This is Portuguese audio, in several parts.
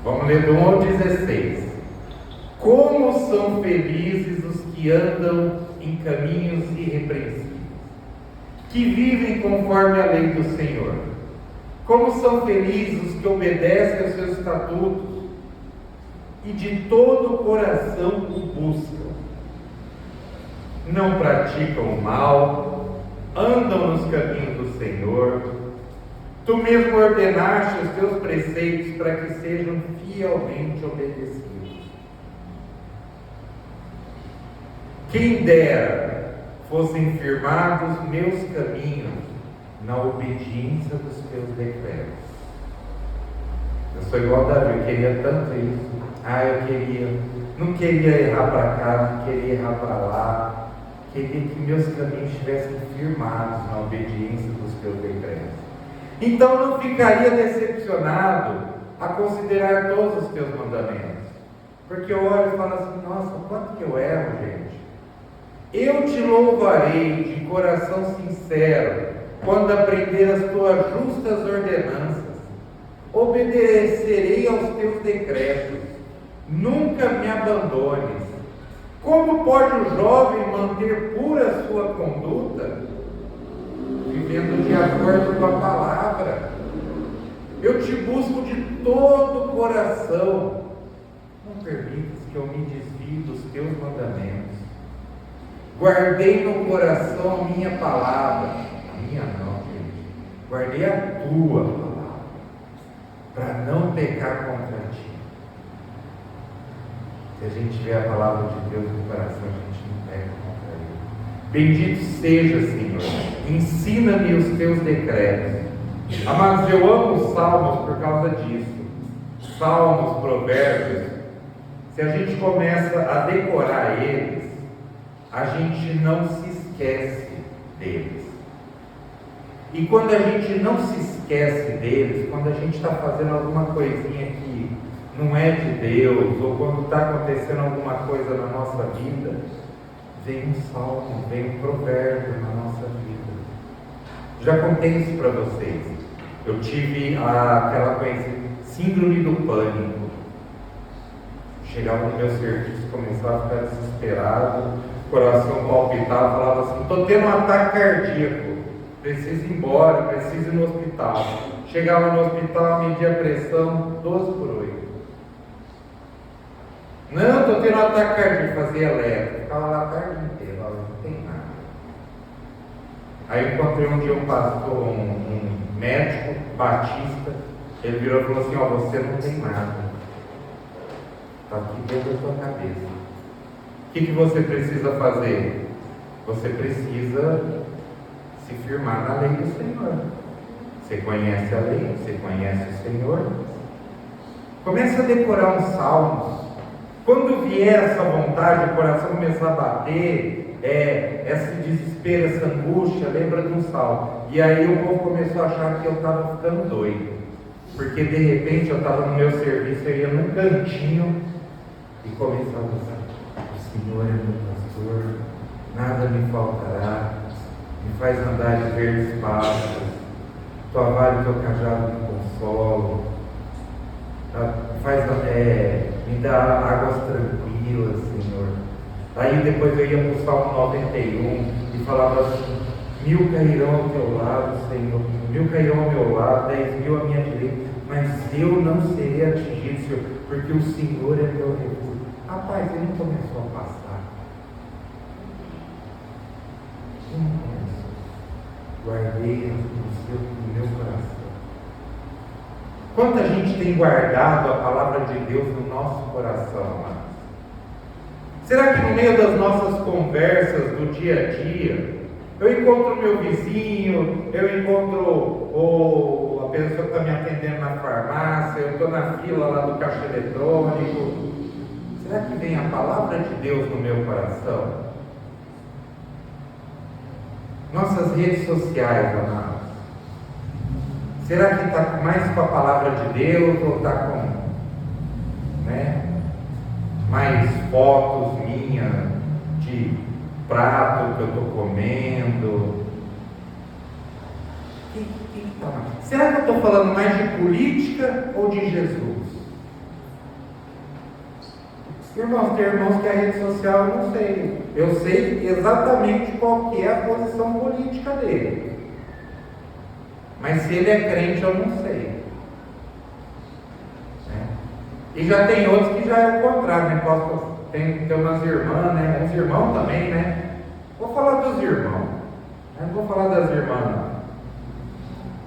Vamos ler do 1 ao 16. Como são felizes os que andam em caminhos irrepreensíveis, que vivem conforme a lei do Senhor. Como são felizes os que obedecem aos seus estatutos e de todo o coração o buscam. Não praticam o mal, andam nos caminhos do Senhor. Tu mesmo ordenaste os teus preceitos para que sejam fielmente obedecidos. Quem dera fossem firmados meus caminhos na obediência dos teus decretos. Eu sou igual a Davi, eu queria tanto isso. Não queria errar para cá, não queria errar para lá. Queria que meus caminhos estivessem firmados na obediência dos teus decretos. Então não ficaria decepcionado a considerar todos os teus mandamentos. Porque eu olho e falo assim, nossa, quanto que eu erro, gente. Eu te louvarei de coração sincero quando aprender as tuas justas ordenanças. Obedecerei aos teus decretos. Nunca me abandones. Como pode o jovem manter pura a sua conduta? Vivendo de acordo com a palavra. Eu te busco de todo o coração. Não permitas que eu me desvie dos teus mandamentos. Guardei no coração a minha palavra. A minha não, gente. Guardei a tua palavra, para não pecar contra ti. Se a gente vê a palavra de Deus no coração, a gente não peca contra ele. Bendito seja, Senhor. Ensina-me os teus decretos. Amados, eu amo os salmos por causa disso. Salmos, provérbios. Se a gente começa a decorar eles, a gente não se esquece deles. E quando a gente não se esquece deles, quando a gente está fazendo alguma coisinha que não é de Deus, ou quando está acontecendo alguma coisa na nossa vida, vem um salmo, vem um provérbio na nossa vida. Já contei isso para vocês. Eu tive aquela coisa, síndrome do pânico. Chegava no meu serviço, começava a ficar desesperado, coração palpitava, falava assim, estou tendo um ataque cardíaco, preciso ir embora, preciso ir no hospital. Chegava no hospital, media a pressão, 12 por 8. Não, estou tendo um ataque cardíaco, fazia eletro, ficava lá a tarde inteira, não tem nada. Aí eu encontrei um dia um pastor, um médico batista, ele virou e falou assim, você não tem nada, está aqui dentro da tua cabeça. O que você precisa fazer? Você precisa se firmar na lei do Senhor. Você conhece a lei, você conhece o Senhor. Comece a decorar uns salmos. Quando vier essa vontade, o coração começar a bater, esse desespero, essa angústia, lembra de um salmo. E aí o povo começou a achar que eu estava ficando doido. Porque de repente eu estava no meu serviço, eu ia num cantinho e começava a usar. O Senhor é meu pastor, nada me faltará, me faz andar em verdes pastos, tua vara e teu cajado me consolam, me dá águas tranquilas, Senhor. Aí depois eu ia para o Salmo 91 e falava assim, 1000 cairão ao teu lado, Senhor, 1000 cairão ao meu lado, 10.000 à minha direita, mas eu não serei atingido, Senhor, porque o Senhor é meu refúgio. Rapaz, ele não começou a passar. Ele não começou. Guardei no meu coração. Quanta gente tem guardado a palavra de Deus no nosso coração, amados? Será que no meio das nossas conversas do dia a dia, eu encontro o meu vizinho, eu encontro a pessoa que está me atendendo na farmácia, eu estou na fila lá do caixa eletrônico, será que vem a palavra de Deus no meu coração? Nossas redes sociais, amados, será que está mais com a palavra de Deus ou está com mais fotos minhas de prato que eu estou comendo? Será que eu estou falando mais de política ou de Jesus? Irmãos, tem irmãos que a rede social eu não sei. Eu sei exatamente qual que é a posição política dele. Mas se ele é crente, eu não sei. Né? E já tem outros que já é o contrário, né? Tem umas irmãs, né? Uns irmãos também, né? Vou falar dos irmãos. Não vou falar das irmãs, não.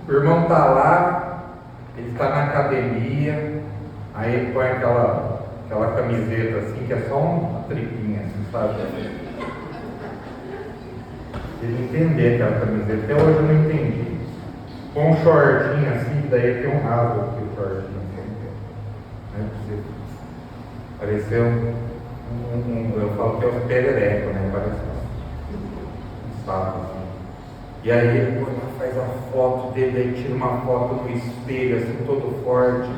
O irmão está lá, ele está na academia, aí ele põe aquela camiseta assim, que é só uma tripinha, assim, sabe? Ele entender aquela camiseta, até hoje eu não entendi. Com um shortinho assim, daí tem um rasgo aqui, o shortinho assim. Né? Pareceu eu falo que é os perereco, né? Parece um sapo assim. E aí ele faz a foto dele, aí tira uma foto no espelho, assim, todo forte.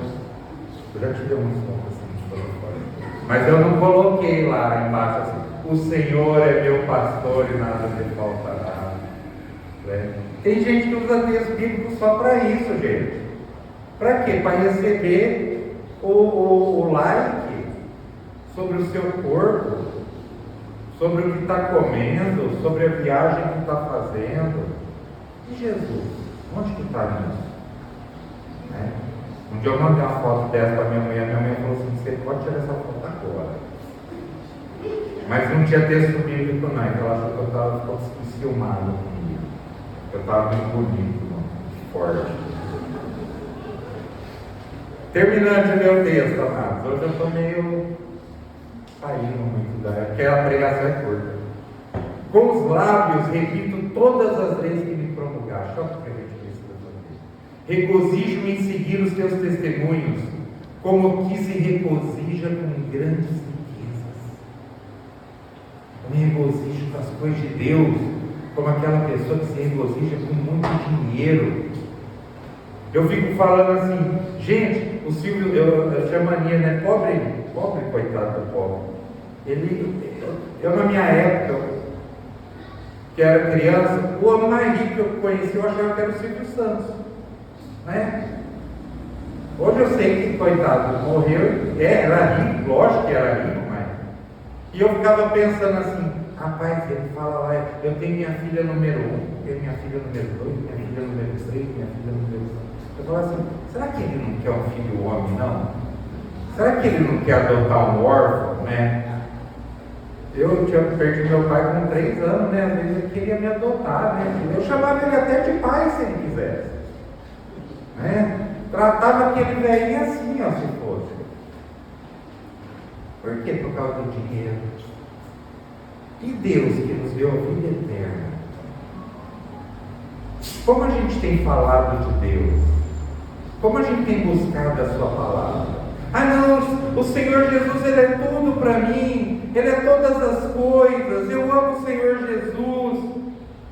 Eu já tirei uma foto assim, todo forte. Mas eu não coloquei lá embaixo assim, o Senhor é meu pastor e nada me faltará. Né? Tem gente que usa texto bíblico só para isso, gente. Para quê? Para receber o like sobre o seu corpo, sobre o que está comendo, sobre a viagem que está fazendo. E Jesus? Onde que está nisso? Né? Um dia eu mandei uma foto dessa para minha mãe falou assim, você pode tirar essa foto agora. Mas não tinha texto bíblico não, então ela achou que eu estava ciumado comigo. Eu estava muito bonito, muito forte. Terminando de ler o texto, amados, hoje eu estou meio saindo muito porque a pregação é curta. Com os lábios repito todas as leis que me promulgar. Só porque a gente precisa fazer. Regozijo-me em seguir os teus testemunhos, como que se regozija com grandes riquezas. Eu me regozijo com as coisas de Deus, como aquela pessoa que se regozija com muito dinheiro. Eu fico falando assim, gente, o Silvio, eu tinha mania, né? Pobre, coitado do pobre. Eu na minha época, que era criança, o homem mais rico que eu conheci, eu achava que era o Silvio Santos, né? Hoje eu sei que, coitado, morreu, era rico, lógico que era rico, mas... E eu ficava pensando assim, rapaz, ele fala lá, eu tenho minha filha número 1, tenho minha filha número 2, minha filha número 3, minha filha número 5. Eu falo assim, será que ele não quer um filho homem, não? Será que ele não quer adotar um órfão, né? Eu tinha perdido meu pai com 3 anos, né? Às vezes ele queria me adotar, né? Eu chamava ele até de pai se ele quisesse, né? Tratava aquele velhinho assim, ó, se fosse. Por quê? Por causa do dinheiro. E Deus que nos deu a vida eterna. Como a gente tem falado de Deus? Como a gente tem buscado a sua palavra? Ah não, o Senhor Jesus, Ele é tudo para mim, Ele é todas as coisas, eu amo o Senhor Jesus,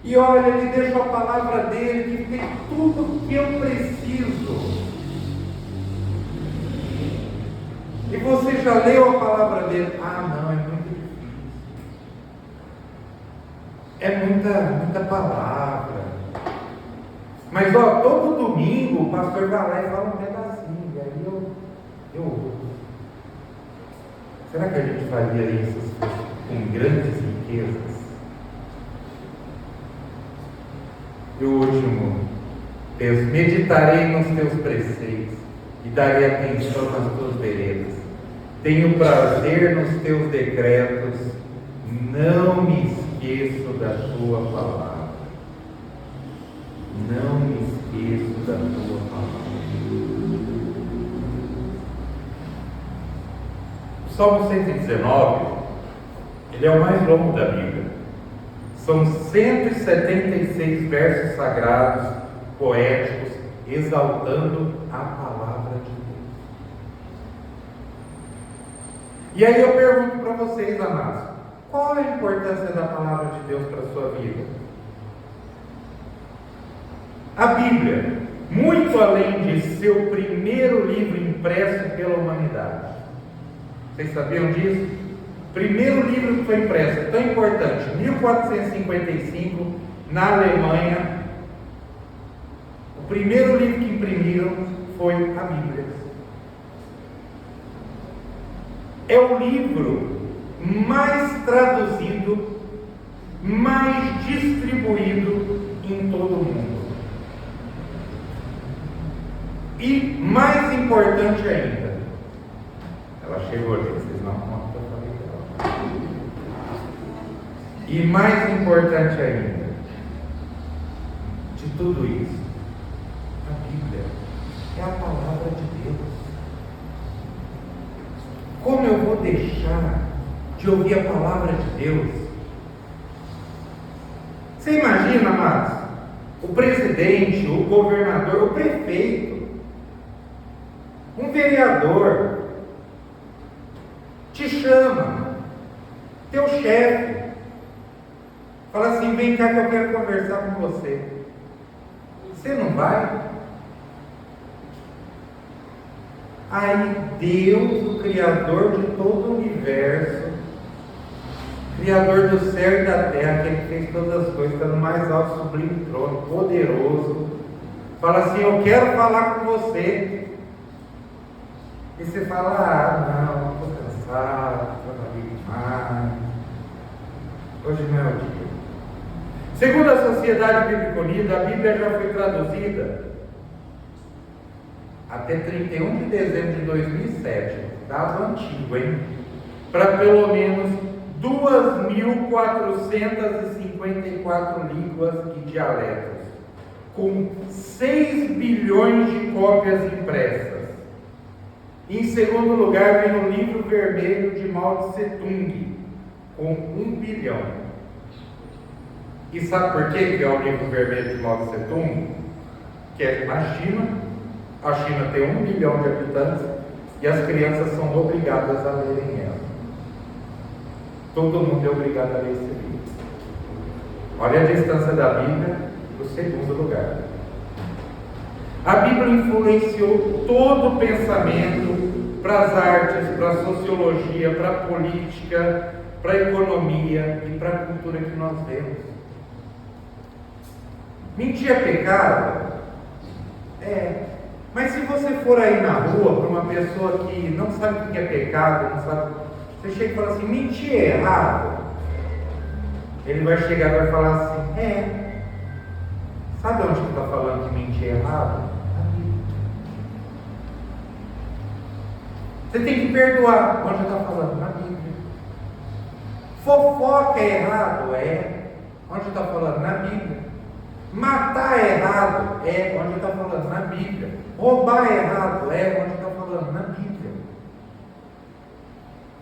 e olha, Ele deixa a palavra dEle, que tem tudo que eu preciso. E você já leu a palavra dEle? Ah não, é muito difícil, é muita palavra. Mas ó, todo domingo o pastor vai lá e fala um pedacinho, e aí eu será que a gente faria isso com grandes riquezas? E o último texto, meditarei nos teus preceitos e darei atenção nas tuas veredas. Tenho prazer nos teus decretos, não me esqueço da tua palavra. Não me esqueço da tua palavra. O Salmo 119, ele é o mais longo da Bíblia. São 176 versos sagrados, poéticos, exaltando a palavra de Deus. E aí eu pergunto para vocês, amados, qual é a importância da palavra de Deus para a sua vida? A Bíblia, muito além de ser o primeiro livro impresso pela humanidade. Vocês sabiam disso? Primeiro livro que foi impresso, é tão importante, 1455, na Alemanha. O primeiro livro que imprimiram foi a Bíblia. é o livro mais traduzido, mais distribuído em todo o mundo. E mais importante ainda, ela chegou ali, vocês não contam que eu falei dela. E mais importante ainda, de tudo isso, a Bíblia é a palavra de Deus. Como eu vou deixar de ouvir a palavra de Deus? Você imagina, amados, o presidente, o governador, o prefeito, um vereador, te chama, teu chefe, fala assim: vem cá que eu quero conversar com você. Você não vai? Aí Deus, o Criador de todo o universo, Criador do céu e da terra, aquele que fez todas as coisas, está no mais alto sublime trono, poderoso, fala assim: eu quero falar com você. E você fala: ah, não, estou cansado, trabalhei demais, hoje não é o dia. Segundo a Sociedade Bíblica Unida, a Bíblia já foi traduzida até 31 de dezembro de 2007, dado antigo, hein? Para pelo menos 2.454 línguas e dialetos, com 6 bilhões de cópias impressas. Em segundo lugar, vem o livro vermelho de Mao Tse Tung, com 1 bilhão. E sabe por que é o livro vermelho de Mao Tse Tung? Que é na China. A China tem 1 bilhão de habitantes e as crianças são obrigadas a lerem ela. Todo mundo é obrigado a ler esse livro. Olha a distância da Bíblia para o segundo lugar. A Bíblia influenciou todo o pensamento para as artes, para a sociologia, para a política, para a economia e para a cultura que nós vemos. Mentir é pecado? É. Mas se você for aí na rua para uma pessoa que não sabe o que é pecado, não sabe, você chega e fala assim: mentir é errado. Ele vai chegar e vai falar assim: é. Sabe onde que está falando que mentir é errado? Você tem que perdoar. Onde está falando? Na Bíblia. Fofoca é errado? É. Onde está falando? Na Bíblia. Matar é errado? É. Onde está falando? Na Bíblia. Roubar é errado? É. Onde está falando? Na Bíblia.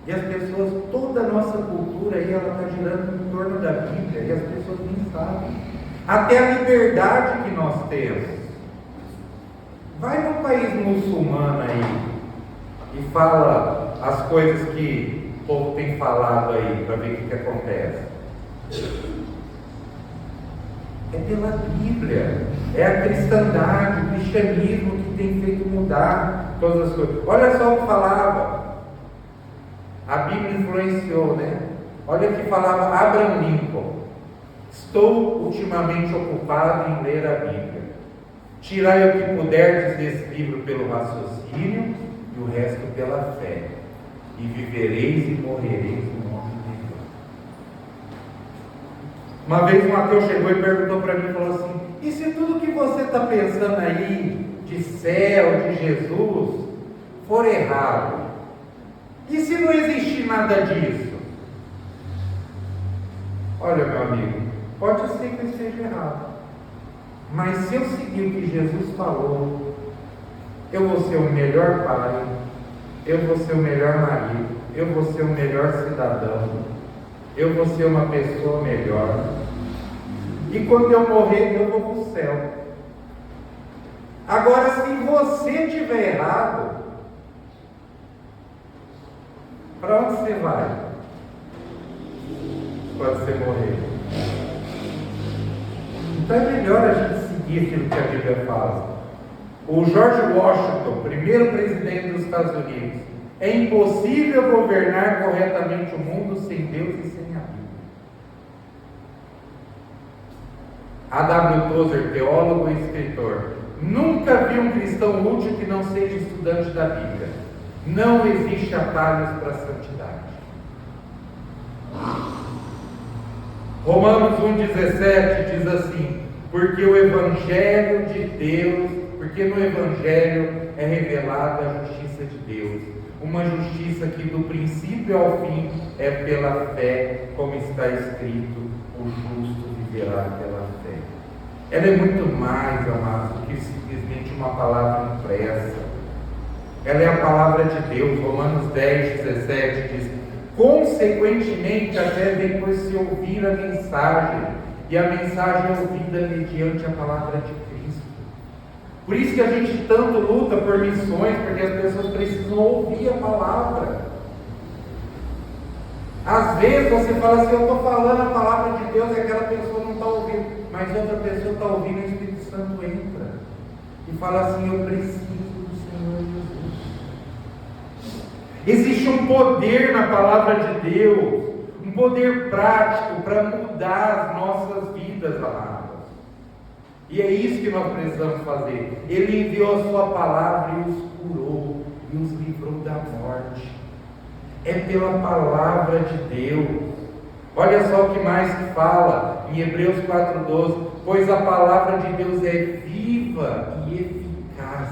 E as pessoas, toda a nossa cultura aí, ela está girando em torno da Bíblia, e as pessoas nem sabem. Até a liberdade que nós temos. Vai num país muçulmano aí e fala as coisas que o povo tem falado aí, para ver o que acontece. É pela Bíblia, é a cristandade, o cristianismo que tem feito mudar todas as coisas. Olha só o que falava. A Bíblia influenciou, né? Olha o que falava Abraham Lincoln: estou ultimamente ocupado em ler a Bíblia. Tirai o que puderdes desse livro pelo raciocínio e o resto pela fé, e vivereis e morrereis no nome de Deus. Uma vez um ateu chegou e perguntou para mim e falou assim: e se tudo que você está pensando aí de céu, de Jesus, for errado? E se não existir nada disso? Olha, meu amigo, pode ser que eu esteja errado, mas se eu seguir o que Jesus falou, eu vou ser o melhor pai, eu vou ser o melhor marido, eu vou ser o melhor cidadão, eu vou ser uma pessoa melhor, e quando eu morrer eu vou para o céu. Agora, se você estiver errado, para onde você vai quando você morrer? Então é melhor a gente seguir aquilo que a Bíblia fala. O George Washington, primeiro presidente dos Estados Unidos: é impossível governar corretamente o mundo sem Deus e sem a Bíblia. A.W. Tozer, teólogo e escritor: nunca vi um cristão útil que não seja estudante da Bíblia. Não existe atalhos para a santidade. Romanos 1,17 diz assim: porque o Evangelho de Deus, porque no Evangelho é revelada a justiça de Deus, uma justiça que do princípio ao fim é pela fé, como está escrito, o justo viverá pela fé. Ela é muito mais, amados, do que simplesmente uma palavra impressa. Ela é a palavra de Deus. Romanos 10,17 diz: consequentemente, a fé vem por se ouvir a mensagem, e a mensagem é ouvida mediante a palavra de Cristo. Por isso que a gente tanto luta por missões, porque as pessoas precisam ouvir a palavra. Às vezes você fala assim: eu estou falando a palavra de Deus e aquela pessoa não está ouvindo, mas outra pessoa está ouvindo e o Espírito Santo entra e fala assim: eu preciso do Senhor Jesus. Existe um poder na palavra de Deus, um poder prático para mudar as nossas vidas, amadas. E é isso que nós precisamos fazer. Ele enviou a sua palavra e os curou e os livrou da morte. É pela palavra de Deus. Olha só o que mais que fala em Hebreus 4,12: pois a palavra de Deus é viva e eficaz,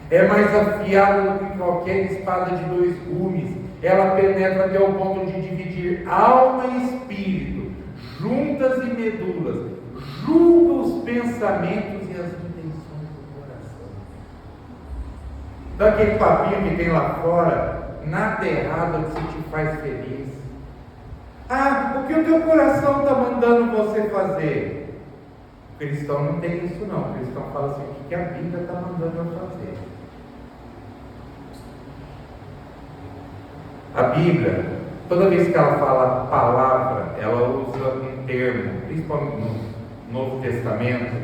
é mais afiada do que qualquer espada de 2 gumes, ela penetra até o ponto de dividir alma e espírito, juntas e medulas, julga os pensamentos e as intenções do coração. Daquele papinho que tem lá fora: nada errado que se te faz feliz. O que o teu coração está mandando você fazer? O cristão não tem isso não. O cristão fala assim: o que a Bíblia está mandando eu fazer? A Bíblia, toda vez que ela fala palavra, ela usa um termo, principalmente no Novo Testamento,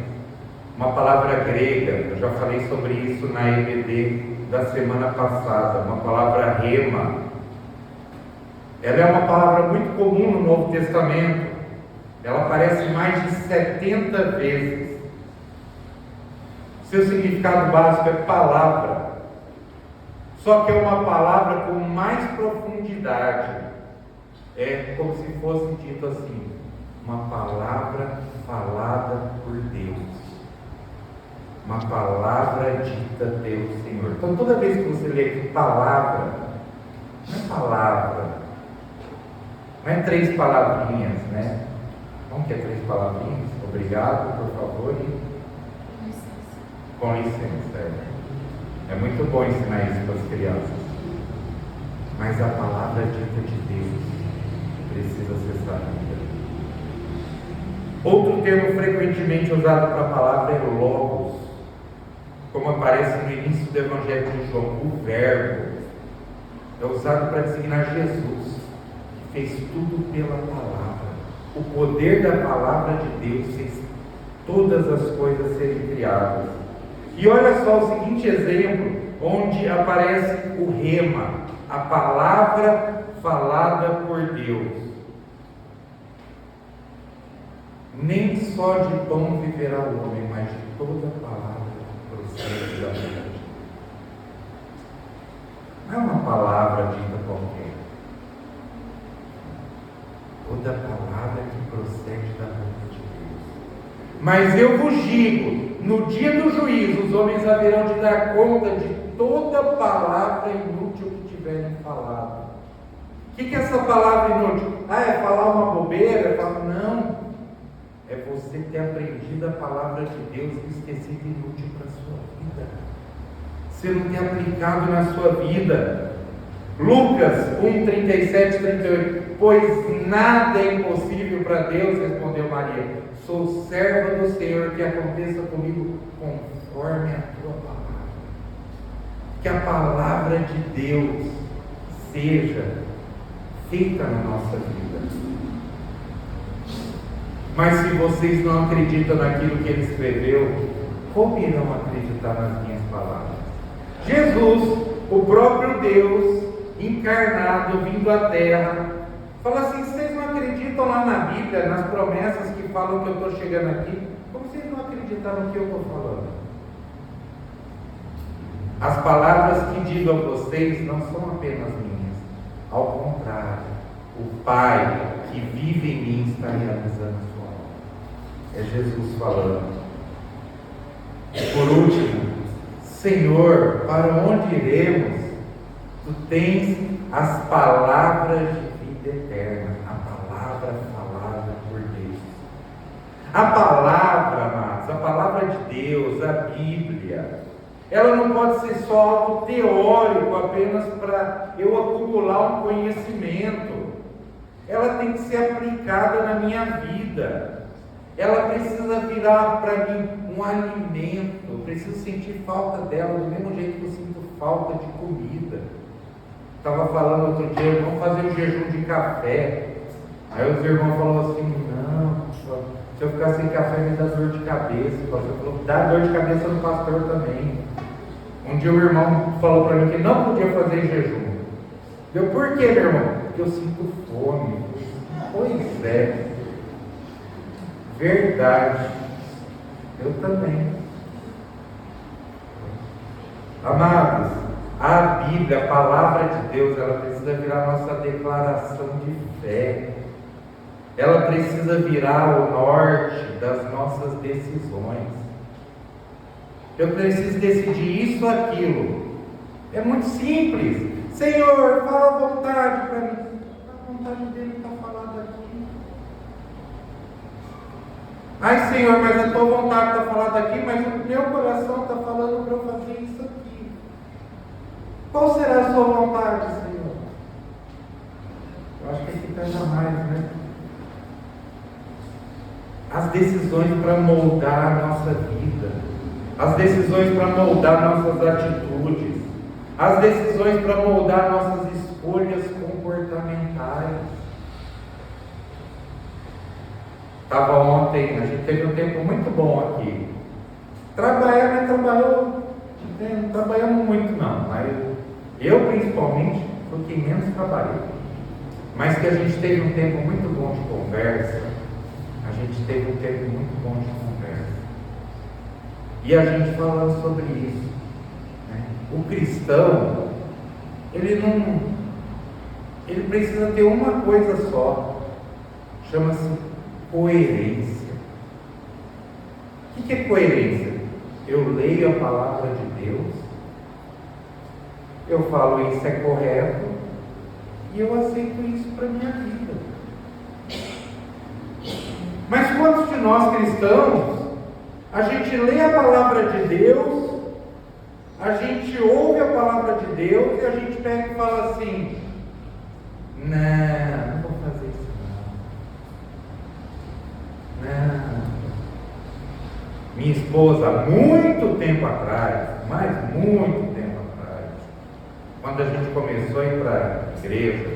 uma palavra grega. Eu já falei sobre isso na EBD da semana passada, uma palavra rema. Ela é uma palavra muito comum no Novo Testamento. Ela aparece mais de 70 vezes. Seu significado básico é palavra. Só que é uma palavra com mais profundidade. É como se fosse dito assim: uma palavra falada por Deus, uma palavra dita pelo Senhor. Então, toda vez que você lê aqui palavra, não é palavra, não é 3 palavrinhas, né? Como que é 3 palavrinhas? Obrigado, por favor, e com licença. É muito bom ensinar isso para as crianças. Mas a palavra dita de Deus precisa ser sabida. Outro termo frequentemente usado para a palavra é logos, como aparece no início do Evangelho de João. O verbo é usado para designar Jesus, que fez tudo pela palavra. O poder da palavra de Deus fez todas as coisas serem criadas. E olha só o seguinte exemplo, onde aparece o rema, a palavra falada por Deus. Nem só de pão viverá o homem, mas de toda palavra que procede da boca de Deus. Não é uma palavra dita qualquer. Toda palavra que procede da boca de Deus. Mas eu vos digo: no dia do juízo, os homens haverão de dar conta de toda palavra inútil que tiverem falado. O que é essa palavra inútil? É falar uma bobeira? Não. É você ter aprendido a palavra de Deus e esquecido inútil para a sua vida. Você não tem aplicado na sua vida. Lucas 1, 37, 38. Pois nada é impossível para Deus, respondeu Maria. Sou serva do Senhor, que aconteça comigo conforme a tua palavra. Que a palavra de Deus seja feita na nossa vida. Mas se vocês não acreditam naquilo que ele escreveu, como irão acreditar nas minhas palavras? Jesus, o próprio Deus encarnado, vindo à terra, fala assim: vocês não acreditam lá na Bíblia, nas promessas que falam que eu estou chegando aqui? Como vocês não acreditam no que eu estou falando? As palavras que digo a vocês não são apenas minhas. Ao contrário, o Pai que vive em mim está realizando a sua obra. É Jesus falando. Por último, Senhor, para onde iremos? Tu tens as palavras de vida eterna, a palavra falada por Deus. A palavra, amados, a palavra de Deus, a Bíblia, ela não pode ser só algo teórico, apenas para eu acumular um conhecimento. Ela tem que ser aplicada na minha vida. Ela precisa virar para mim um alimento. Eu preciso sentir falta dela, do mesmo jeito que eu sinto falta de comida. Estava falando outro dia, vamos fazer um jejum de café. Aí os irmãos falaram assim, não, se eu ficar sem café me dá dor de cabeça. O pastor falou, dá dor de cabeça no pastor também. Um dia o irmão falou para mim que não podia fazer jejum. Eu, por quê, meu irmão? Porque eu sinto fome. Pois é. Verdade. Eu também. Amados, a Bíblia, a palavra de Deus, ela precisa virar nossa declaração de fé. Ela precisa virar o norte das nossas decisões. Eu preciso decidir isso ou aquilo. É muito simples. Senhor, fala a vontade para mim. A vontade dele está falada aqui. Ai, Senhor, mas a tua vontade está falada aqui, mas o meu coração está falando para eu fazer isso aqui. Qual será a sua vontade, Senhor? Eu acho que aqui pesa mais, né? As decisões para moldar a nossa vida, as decisões para moldar nossas atitudes, as decisões para moldar nossas escolhas comportamentais. Estava ontem, a gente teve um tempo muito bom aqui. Trabalhar, mas não trabalhamos muito não, mas eu principalmente foi quem menos trabalhei. Mas que a gente teve um tempo muito bom de conversa. A gente teve um tempo muito bom de conversa. E a gente falando sobre isso. Né? O cristão, ele precisa ter uma coisa só. Chama-se coerência. O que é coerência? Eu leio a palavra de Deus, eu falo isso é correto, e eu aceito isso para a minha vida. Mas quantos de nós cristãos, a gente lê a palavra de Deus, a gente ouve a palavra de Deus e a gente pega e fala assim, não vou fazer isso não. Minha esposa, muito tempo atrás, mas muito tempo atrás, quando a gente começou a ir para a igreja,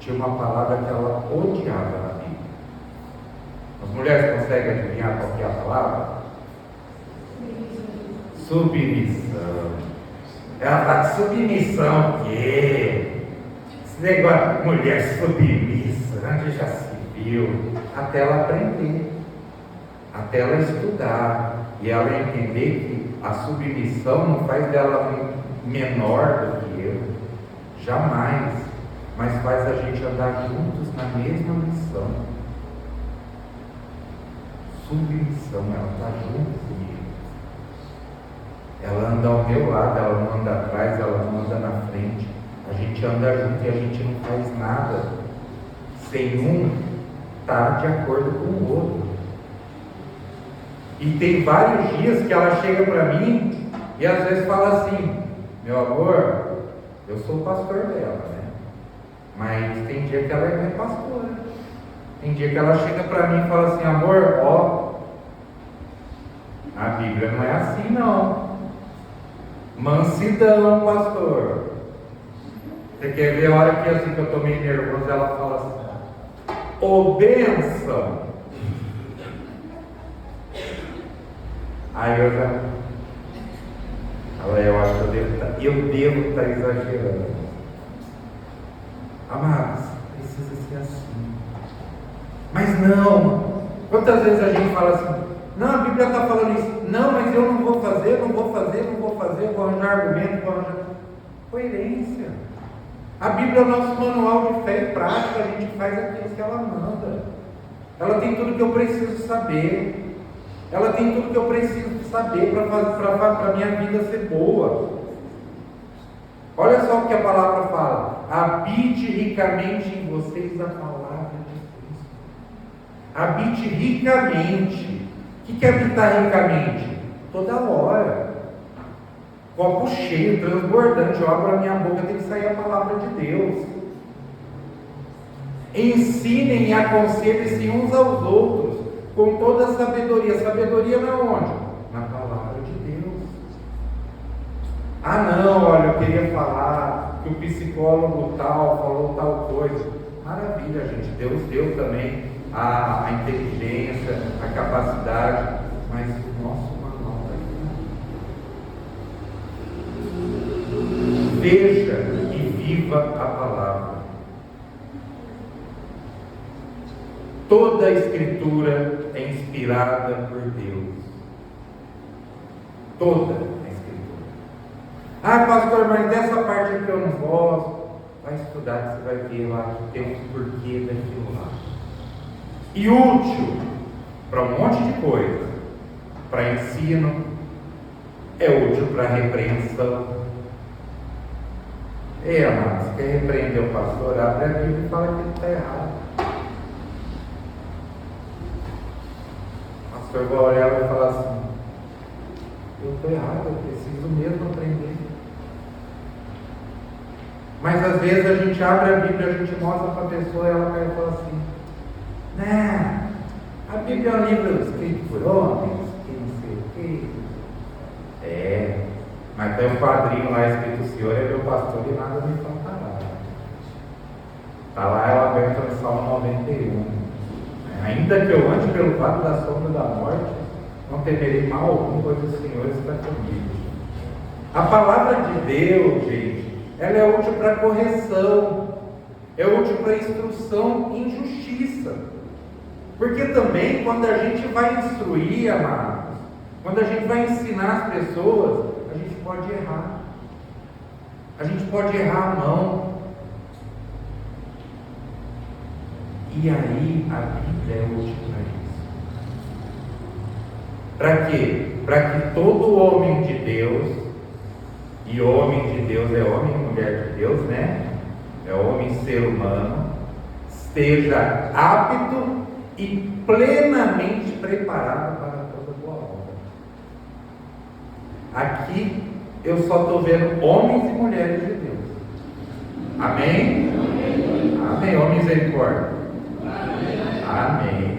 tinha uma palavra que ela odiava na Bíblia. As mulheres conseguem adivinhar qual que é a palavra? Submissão. Ela fala, submissão o quê? Esse negócio de mulher submissa, onde já se viu? Até ela aprender, até ela estudar, e ela entender que a submissão não faz dela menor do que eu, jamais, mas faz a gente andar juntos na mesma missão. Submissão, ela está junto comigo. Ela anda ao meu lado, ela não anda atrás, ela não anda na frente. A gente anda junto e a gente não faz nada sem um estar de acordo com o outro. E tem vários dias que ela chega para mim e às vezes fala assim, meu amor, eu sou o pastor dela, né? Mas tem dia que ela é minha pastora. Tem dia que ela chega para mim e fala assim, amor, ó, a Bíblia não é assim não. Mansidão, pastor. Você quer ver a hora que assim que eu estou meio nervoso, ela fala assim, ô bênção. Aí eu já, eu acho que eu devo estar exagerando. Amados, precisa ser assim. Mas não, quantas vezes a gente fala assim, não, a Bíblia está falando isso, não, mas eu não vou fazer, eu vou arranjar argumento, falando coerência. A Bíblia é o nosso manual de fé e prática, a gente faz aquilo que ela manda. Ela tem tudo que eu preciso saber. Ela tem tudo que eu preciso saber para a minha vida ser boa. Olha só o que a palavra fala: habite ricamente em vocês a palavra de Cristo. Habite ricamente. O que é habitar ricamente? Toda hora. Copo cheio, transbordante. Eu abro a minha boca, tem que sair a palavra de Deus. Ensinem e aconselhem-se uns aos outros com toda a sabedoria. Sabedoria na onde? Na palavra de Deus. Ah não, olha, eu queria falar que o psicólogo tal falou tal coisa. Maravilha, gente. Deus deu também a inteligência, a capacidade, mas o nosso manual está aqui. Veja e viva a palavra. Toda a Escritura é inspirada por Deus. Toda a Escritura. Ah, pastor, mas dessa parte aqui eu não gosto. Vai estudar, você vai ver lá que tem um porquê daquilo lá. E útil para um monte de coisa. Para ensino, é útil para repreensão. Ei, amados, quer repreender o pastor? Abre a Bíblia e fala que ele está errado. O pastor vai olhar e vai falar assim: eu estou errado, eu preciso mesmo aprender. Mas às vezes a gente abre a Bíblia, a gente mostra para a pessoa e ela vai falar assim: não, a Bíblia é um livro escrito por homens, que não sei o quê. Mas tem um quadrinho lá escrito: o Senhor é meu pastor e nada me faltará. Está lá ela aberta no Salmo 91. Ainda que eu ande pelo vale da sombra da morte, não temerei mal algum, pois o Senhor está comigo. A palavra de Deus, gente, ela é útil para correção, é útil para instrução em justiça. Porque também quando a gente vai instruir, amados, quando a gente vai ensinar as pessoas, a gente pode errar. A gente pode errar a mão. E aí a Bíblia é útil para isso. Para quê? Para que todo homem de Deus, e homem de Deus é homem e mulher de Deus, né? É homem e ser humano, esteja apto e plenamente preparado para toda boa obra. Aqui eu só estou vendo homens e mulheres de Deus. Amém? Amém. Ó misericórdia. Amém.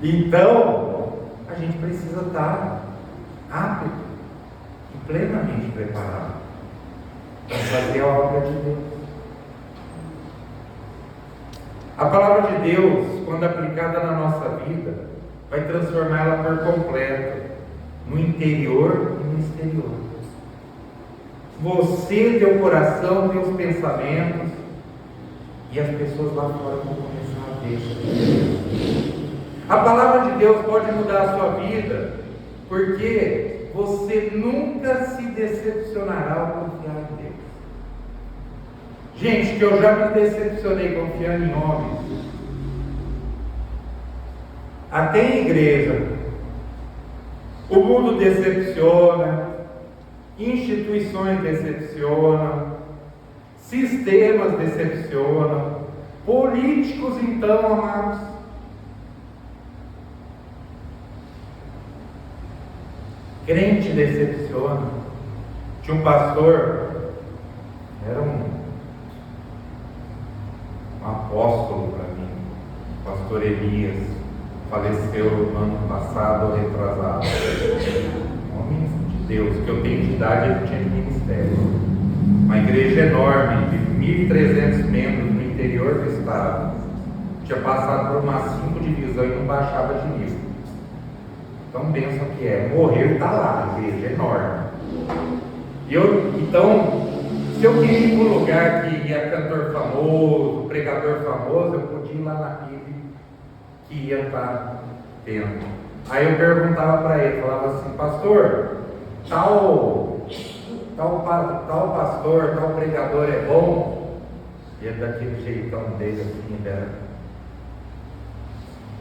Então, a gente precisa estar apto e plenamente preparado para fazer a obra de Deus. A palavra de Deus, quando aplicada na nossa vida, vai transformá-la por completo, no interior e no exterior. Você, teu coração, teus pensamentos, e as pessoas lá fora vão começar a ver. A palavra de Deus pode mudar a sua vida, porque você nunca se decepcionará ao confiar em Deus. Gente, que eu já me decepcionei confiando em homens. Até em igreja. O mundo decepciona, instituições decepcionam, sistemas decepcionam, políticos então, amados. Crente decepciona. Tinha um pastor, era um apóstolo para mim, o pastor Elias, faleceu no ano passado ou retrasado. Homem de Deus, que eu tenho de idade, ele tinha de ministério. Uma igreja enorme, de 1.300 membros no interior do estado. Tinha passado por umas 5 divisões e não baixava de nível. Então pensa que é, morreu e está lá, a igreja enorme. Então, se eu queria ir para um lugar que ia cantor famoso, pregador famoso, eu podia ir lá naquele que ia estar tendo. Aí eu perguntava para ele, falava assim: pastor, tal tal pastor, tal pregador é bom, e é daquele jeitão dele assim,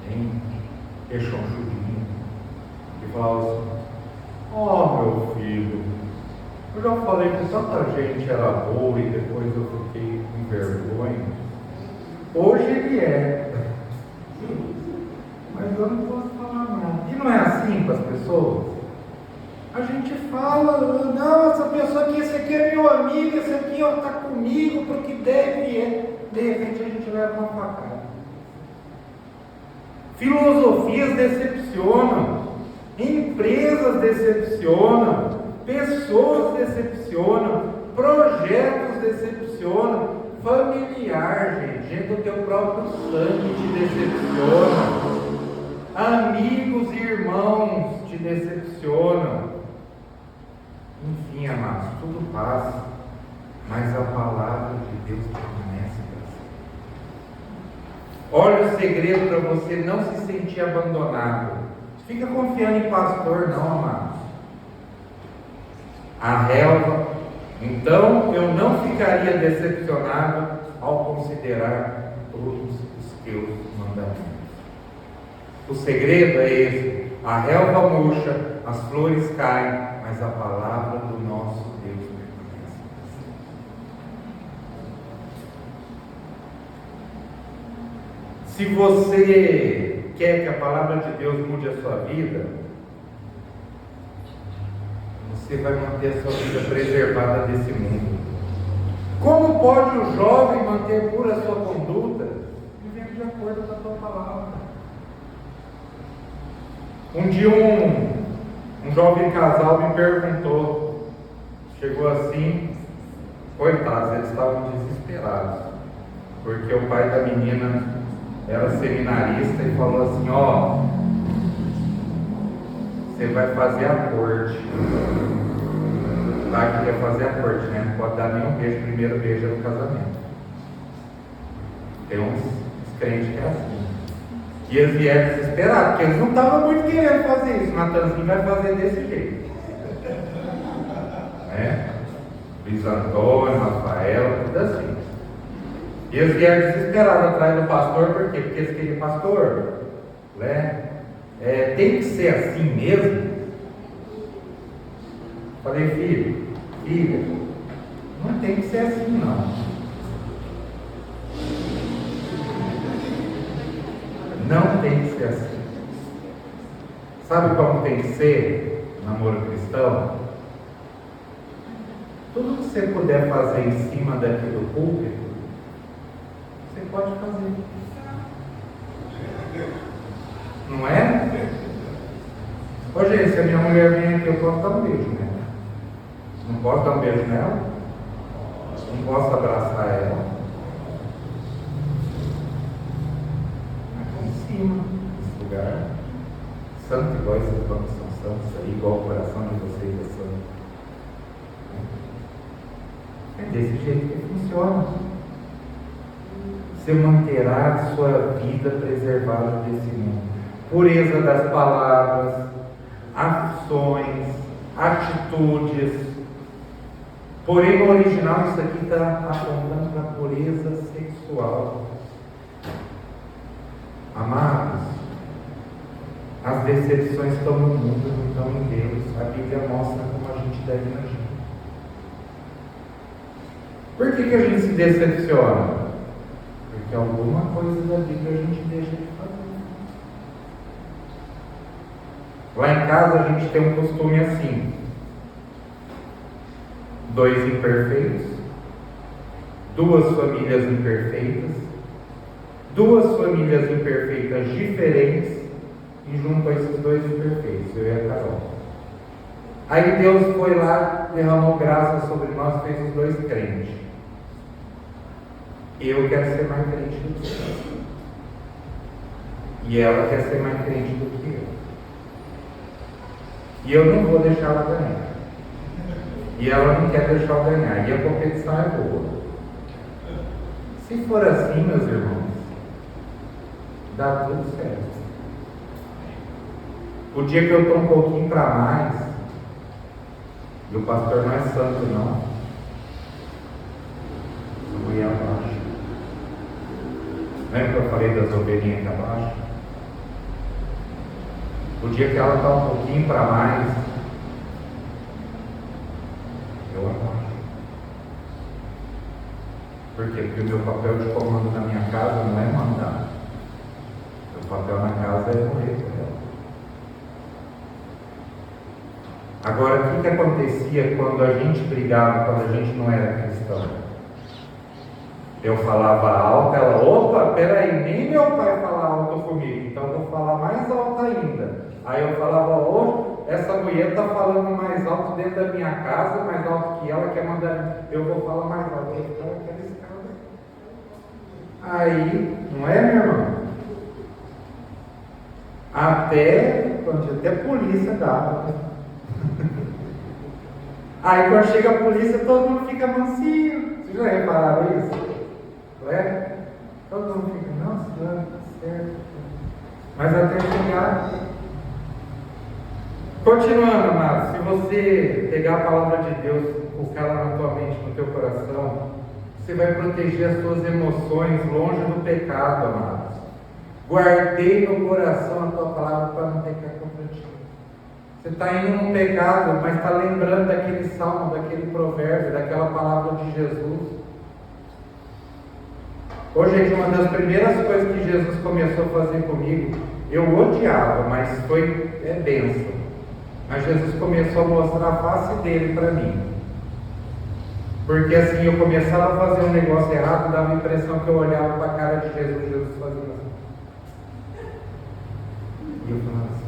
bem rechonchudinho, e falava assim: ó, meu filho, eu já falei que tanta gente era boa e depois eu fiquei com vergonha. Hoje ele é, mas eu não posso falar nada. E não é assim com as pessoas? A gente fala: não, essa pessoa aqui, esse aqui é meu amigo, esse aqui está comigo, porque deve é. De repente a gente leva uma facada. Filosofias decepcionam, empresas decepcionam, pessoas decepcionam, projetos decepcionam, familiar, gente do teu próprio sangue te decepciona, amigos e irmãos te decepcionam. Enfim, amados, tudo passa, mas a palavra de Deus permanece para sempre. Olha o segredo para você não se sentir abandonado. Fica confiando em pastor, não, amados. A relva. Então eu não ficaria decepcionado ao considerar todos os teus mandamentos. O segredo é esse: a relva murcha, as flores caem, mas a palavra do nosso Deus permanece. Se você quer que a palavra de Deus mude a sua vida, você vai manter a sua vida preservada desse mundo. Como pode o jovem manter pura a sua conduta? Vivendo de acordo com a tua palavra. Um dia um jovem casal me perguntou, chegou assim, coitados, eles estavam desesperados, porque o pai da menina era seminarista e falou assim: ó, você vai fazer a corte. Tá, queria fazer a corte, né? Não pode dar nenhum beijo, primeiro beijo é no casamento. Tem uns crentes que é assim. E eles vieram desesperados, porque eles não estavam muito querendo fazer isso. Natanzinho vai fazer desse jeito. Né? Luiz Antônio, Rafael, tudo assim. E eles vieram desesperados atrás do pastor, por quê? Porque eles queriam: pastor, né? Tem que ser assim mesmo? Falei: filha, não tem que ser assim não. Não tem que ser assim. Sabe como tem que ser namoro cristão? Tudo que você puder fazer em cima daqui do púlpito, você pode fazer. Não é? Ô gente, se a minha mulher vem aqui, eu posso dar um beijo nela. Não posso dar um beijo nela? Não posso abraçar ela? Aqui em cima, nesse lugar. Santo, igual esses bancos são santos aí, igual o coração de vocês é santo. É desse jeito que funciona. Você manterá a sua vida preservada desse mundo. Pureza das palavras, ações, atitudes. Porém, no original, isso aqui está apontando para a pureza sexual. Amados, as decepções estão no mundo, não estão em Deus. A Bíblia mostra como a gente deve agir. Por que a gente se decepciona? Porque alguma coisa da Bíblia a gente deixa de fazer. Lá em casa a gente tem um costume assim: 2 imperfeitos, 2 famílias imperfeitas, 2 famílias imperfeitas diferentes, e junto a esses 2 imperfeitos, eu e a Carol. Aí Deus foi lá, derramou graça sobre nós, fez os 2 crentes. Eu quero ser mais crente do que ela. E ela quer ser mais crente do que eu. E eu não vou deixar ela ganhar. E ela não quer deixar eu ganhar. E a competição é boa. Se for assim, meus irmãos, dá tudo certo. O dia que eu estou um pouquinho para mais, E o pastor não é santo, não. Essa mulher abaixo. Lembra que eu falei das ovelhinhas aqui abaixo? O dia que ela está um pouquinho para mais, eu abaixo. Por quê? Porque o meu papel de comando na minha casa não é mandar. Meu papel na casa é morrer por ela. Agora, o que acontecia quando a gente brigava, quando a gente não era cristão? Eu falava alto, ela, opa, peraí, nem meu pai fala alto comigo, então eu vou falar mais alto ainda. Aí eu falava, ô, essa mulher está falando mais alto dentro da minha casa, mais alto que ela, quer mandar, eu vou falar mais alto. Eu ficava aquela escada. Aí, não é, meu irmão? Até polícia dava. Aí quando chega a polícia, todo mundo fica mansinho. Vocês já repararam isso? Não é? Todo mundo fica, não, senhor, tá certo. Mas até chegar. Continuando, amado, se você pegar a palavra de Deus, colocar ela na tua mente, no teu coração, você vai proteger as suas emoções longe do pecado, amados. Guardei no coração a tua palavra para não pecar contra ti. Você está indo num pecado, mas está lembrando daquele salmo, daquele provérbio, daquela palavra de Jesus. Ô, gente, uma das primeiras coisas que Jesus começou a fazer comigo, eu odiava, mas é bênção. Mas Jesus começou a mostrar a face dele para mim. Porque assim, eu começava a fazer um negócio errado, dava a impressão que eu olhava para a cara de Jesus, Jesus fazia assim. E eu falava assim.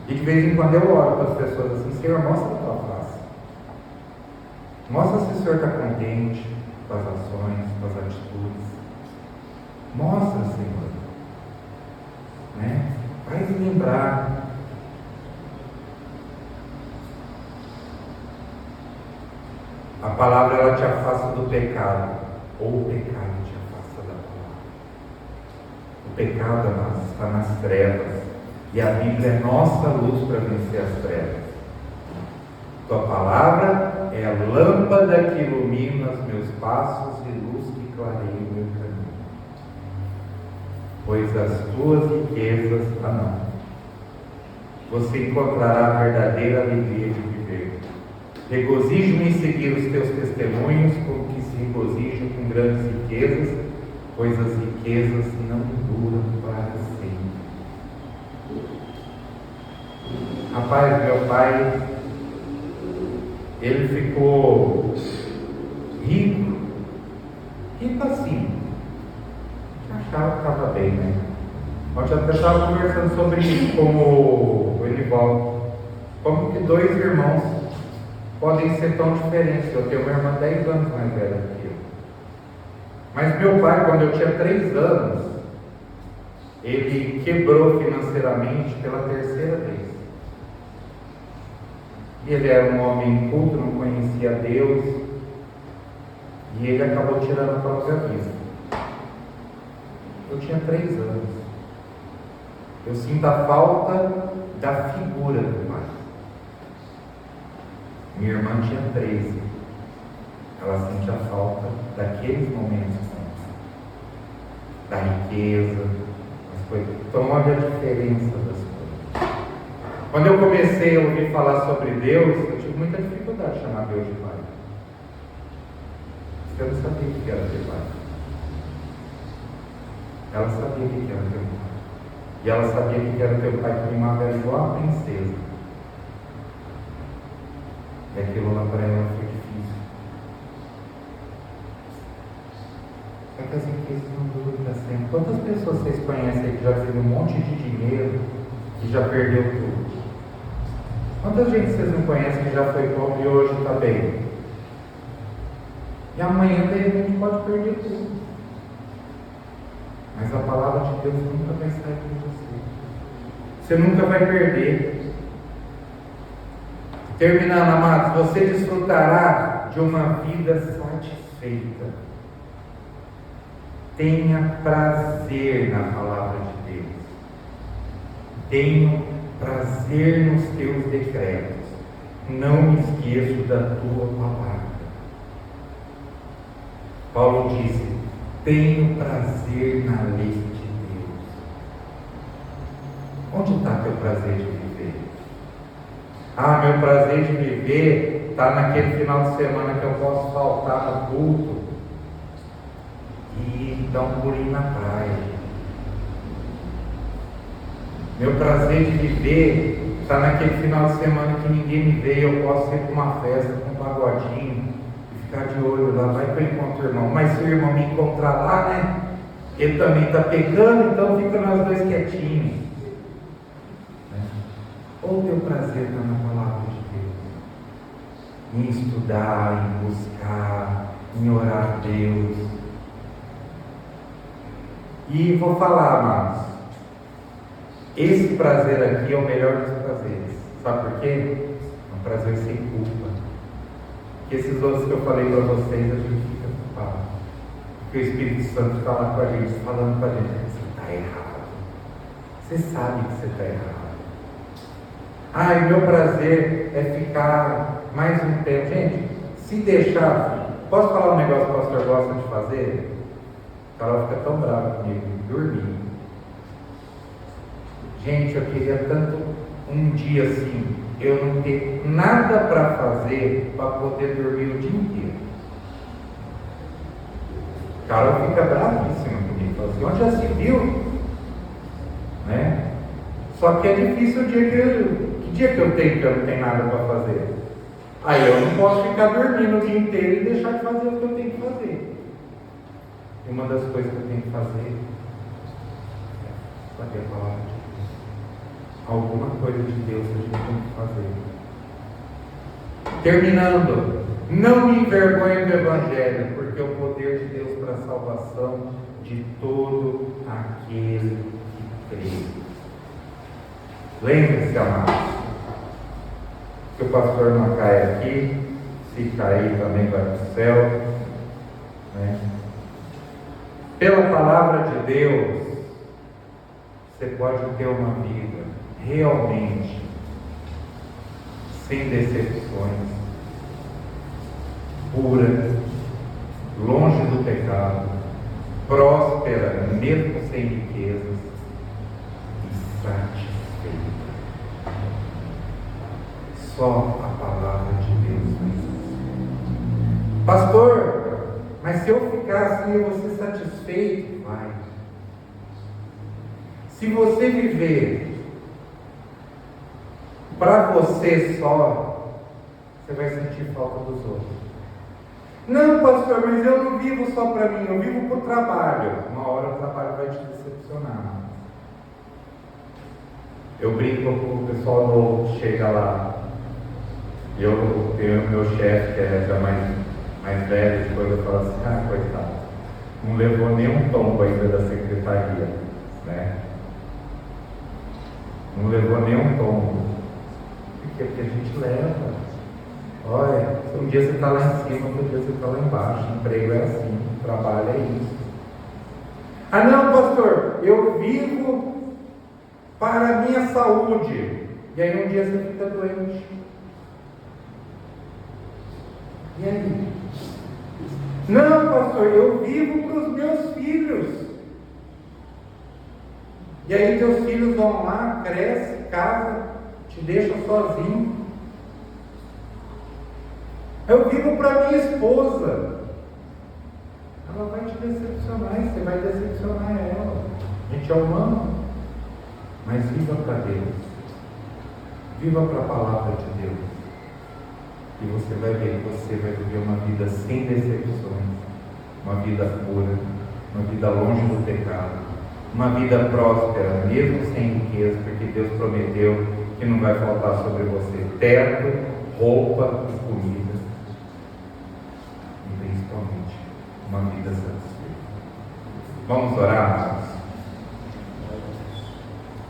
E de vez em quando eu oro para as pessoas assim, Senhor, mostra a tua face. Mostra se o Senhor está contente com as ações, com as atitudes. Mostra, Senhor. Né? Faz lembrar. A palavra ela te afasta do pecado, ou o pecado te afasta da palavra. O pecado, amados, está nas trevas, e a Bíblia é nossa luz para vencer as trevas. Tua palavra é a lâmpada que ilumina os meus passos e luz que clareia o meu caminho. Pois as tuas riquezas, você encontrará a verdadeira alegria de viver. Regozijo-me em seguir os teus testemunhos, como que se regozijam com grandes riquezas, pois as riquezas não duram para sempre. Rapaz, meu pai, ele ficou rico assim, achava que estava bem, né? Ontem eu estava conversando sobre isso com o Elivaldo, como que dois irmãos podem ser tão diferentes. Eu tenho uma irmã 10 anos mais velha do que eu. Mas meu pai, quando eu tinha 3 anos, ele quebrou financeiramente pela 3ª vez. E ele era um homem culto, não conhecia Deus, e ele acabou tirando a própria vida. Eu tinha 3 anos. Eu sinto a falta da figura do pai. Minha irmã tinha 13. Ela sente a falta daqueles momentos, da riqueza, das coisas. Então, olha a diferença das coisas. Quando eu comecei a ouvir falar sobre Deus, eu tive muita dificuldade de chamar Deus de pai. Eu não sabia o que era ter pai. Ela sabia o que era ter pai. E ela sabia o que era ter um pai que mimava ela igual a princesa. E aquilo lá para ela foi difícil. Só que as riquezas não duram para sempre. Quantas pessoas vocês conhecem aí que já teve um monte de dinheiro e já perdeu tudo? Quantas gente vocês não conhecem que já foi pobre e hoje está bem? E amanhã, de repente, pode perder tudo. Mas a palavra de Deus nunca vai sair com você. Você nunca vai perder. Terminando, amados, você desfrutará de uma vida satisfeita. Tenha prazer na palavra de Deus. Tenha prazer nos teus decretos, não me esqueço da tua palavra. Paulo disse: tenho prazer na lei de Deus. Onde está teu prazer de viver? Ah, meu prazer de viver está naquele final de semana que eu posso faltar no culto e dar um pulinho na praia. Meu prazer de viver está naquele final de semana que ninguém me vê, eu posso ir para uma festa com um pagodinho e ficar de olho lá, vai que eu encontro o irmão. Mas se o irmão me encontrar lá, né? Ele também está pecando, então fica nós dois quietinhos. Ou o teu prazer está na palavra de Deus, em estudar, em buscar, em orar a Deus. E vou falar, amados, esse prazer aqui é o melhor dos prazeres. Sabe por quê? É um prazer sem culpa. Porque esses outros que eu falei para vocês, a gente fica culpado. Porque o Espírito Santo está lá com a gente, falando para a gente: você está errado. Você sabe que você está errado. Ai, meu prazer é ficar mais um tempo. Gente, se deixar, posso falar um negócio que o pastor gosta de fazer? O cara fica tão bravo comigo, dormir. Gente, eu queria tanto um dia assim, eu não ter nada para fazer para poder dormir o dia inteiro. O cara fica bravíssimo comigo, fala assim: onde já se viu? Né? Só que é difícil o dia que eu tenho que eu não tenho nada para fazer. Aí eu não posso ficar dormindo o dia inteiro e deixar de fazer o que eu tenho que fazer. E uma das coisas que eu tenho que fazer é saber a palavra de Deus. Alguma coisa de Deus a gente tem que fazer. Terminando, não me envergonhe do Evangelho, porque é o poder de Deus para a salvação de todo aquele que crê. Lembre-se, amados, que o pastor não cai aqui, se cair também vai para o céu, né? Pela palavra de Deus, você pode ter uma vida realmente sem decepções, pura, longe do pecado, próspera, mesmo sem riquezas, e satisfeita. Só a palavra de Deus faz isso. Pastor, mas se eu ficar assim, eu vou ser satisfeito? Vai. Se você viver para você só, você vai sentir falta dos outros. Não, pastor, mas eu não vivo só para mim, eu vivo para o trabalho. Uma hora o trabalho vai te decepcionar. Eu brinco com o pessoal novo que chega lá. Eu tenho meu chefe, que é já mais velho, depois eu falo assim: ah, coitado, não levou nenhum tombo ainda da secretaria, né? Não levou nenhum tombo. Por quê? Porque a gente leva. Olha, um dia você está lá em cima, outro dia você está lá embaixo. Emprego é assim, trabalho é isso. Ah não, pastor, eu vivo para a minha saúde. E aí um dia você fica doente. E aí? Não, pastor, eu vivo para os meus filhos. E aí teus filhos vão lá, crescem, casam, te deixam sozinho. Eu vivo para minha esposa. Ela vai te decepcionar e você vai decepcionar ela. A gente é humano. Mas viva para Deus. Viva para a palavra de Deus. E você vai ver que você vai viver uma vida sem decepções, uma vida pura, uma vida longe do pecado, uma vida próspera, mesmo sem riqueza, porque Deus prometeu que não vai faltar sobre você teto, roupa e comida, e principalmente uma vida satisfeita. Vamos orar, amados?